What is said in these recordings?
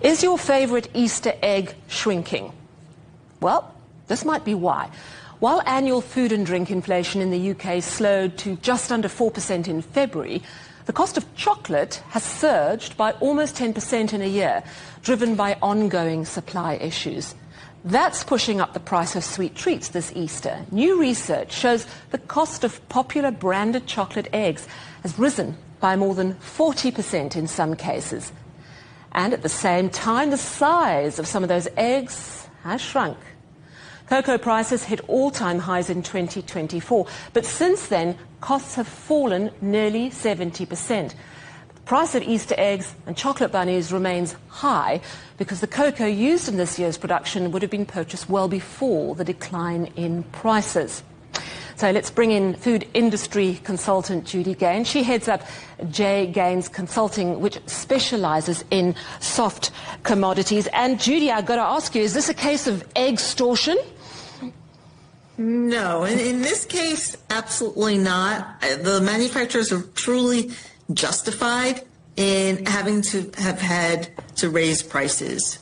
Is your favorite Easter egg shrinking? Well, this might be why. While annual food and drink inflation in the UK slowed to just under 4% in February, the cost of chocolate has surged by almost 10% in a year, driven by ongoing supply issues. That's pushing up the price of sweet treats this Easter. New research shows the cost of popular branded chocolate eggs has risen by more than 40% in some cases. And at the same time, the size of some of those eggs has shrunk. Cocoa prices hit all-time highs in 2024, but since then, costs have fallen nearly 70%. The price of Easter eggs and chocolate bunnies remains high because the cocoa used in this year's production would have been purchased well before the decline in prices. So let's bring in food industry consultant Judy Ganes. She heads up Judy Ganes Consulting, which specializes in soft commodities. And Judy, I've got to ask you, is this a case of egg extortion? No, in this case, absolutely not. The manufacturers are truly justified in having to have had to raise prices.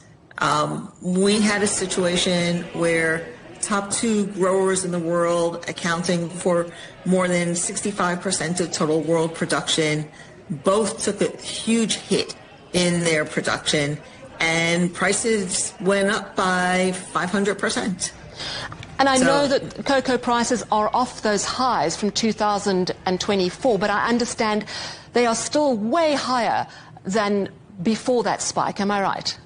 We had a situation where top two growers in the world, accounting for more than 65% of total world production, both took a huge hit in their production, and prices went up by 500%. And I know that cocoa prices are off those highs from 2024, but I understand they are still way higher than before that spike. Am I right?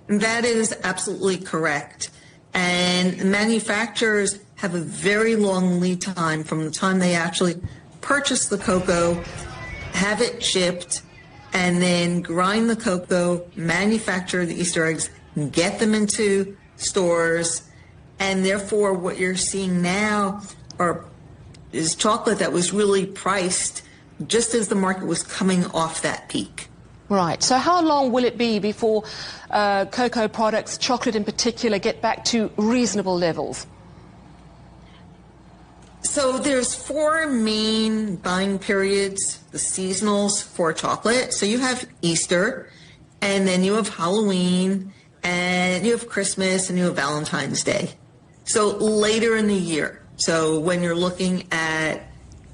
That is absolutely correct. And manufacturers have a very long lead time from the time they actually purchase the cocoa, have it shipped, and then grind the cocoa, manufacture the Easter eggs, get them into stores. And therefore, what you're seeing now is chocolate that was really priced just as the market was coming off that peak. Right. So how long will it be before cocoa products, chocolate in particular, get back to reasonable levels? So there's four main buying periods, the seasonals for chocolate. So you have Easter, and then you have Halloween, and you have Christmas, and you have Valentine's Day. So later in the year. So when you're looking at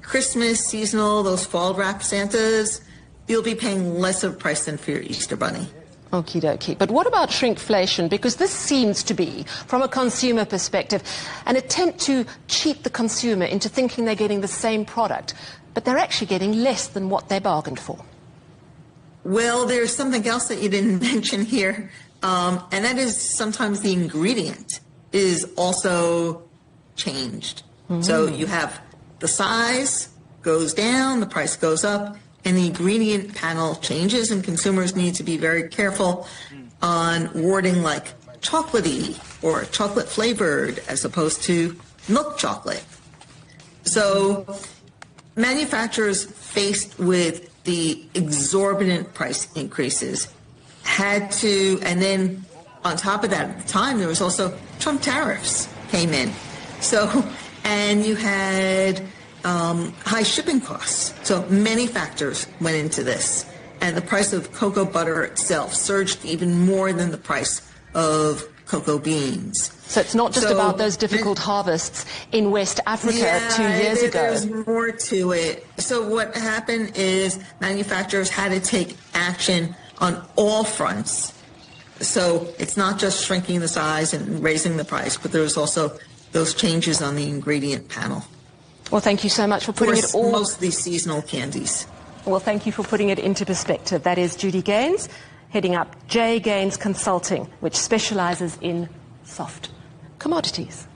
Christmas, seasonal, those fall wrap Santas, you'll be paying less of a price than for your Easter bunny. Okie dokie. But what about shrinkflation? Because this seems to be, from a consumer perspective, an attempt to cheat the consumer into thinking they're getting the same product, but they're actually getting less than what they bargained for. Well, there's something else that you didn't mention here, and that is sometimes the ingredient is also changed. So you have the size goes down, the price goes up, and the ingredient panel changes, and consumers need to be very careful on wording like chocolatey or chocolate flavored as opposed to milk chocolate. So manufacturers faced with the exorbitant price increases had to, and then on top of that, at the time, there was also Trump tariffs came in. So, and you had high shipping costs. So many factors went into this. And the price of cocoa butter itself surged even more than the price of cocoa beans. So it's not just about those difficult harvests in West Africa 2 years ago. There's more to it. So what happened is manufacturers had to take action on all fronts. So it's not just shrinking the size and raising the price, but there's also those changes on the ingredient panel. Well, thank you so much for putting it all... most of these seasonal candies. Well, thank you for putting it into perspective. That is Judy Ganes, heading up Judy Ganes Consulting, which specializes in soft commodities.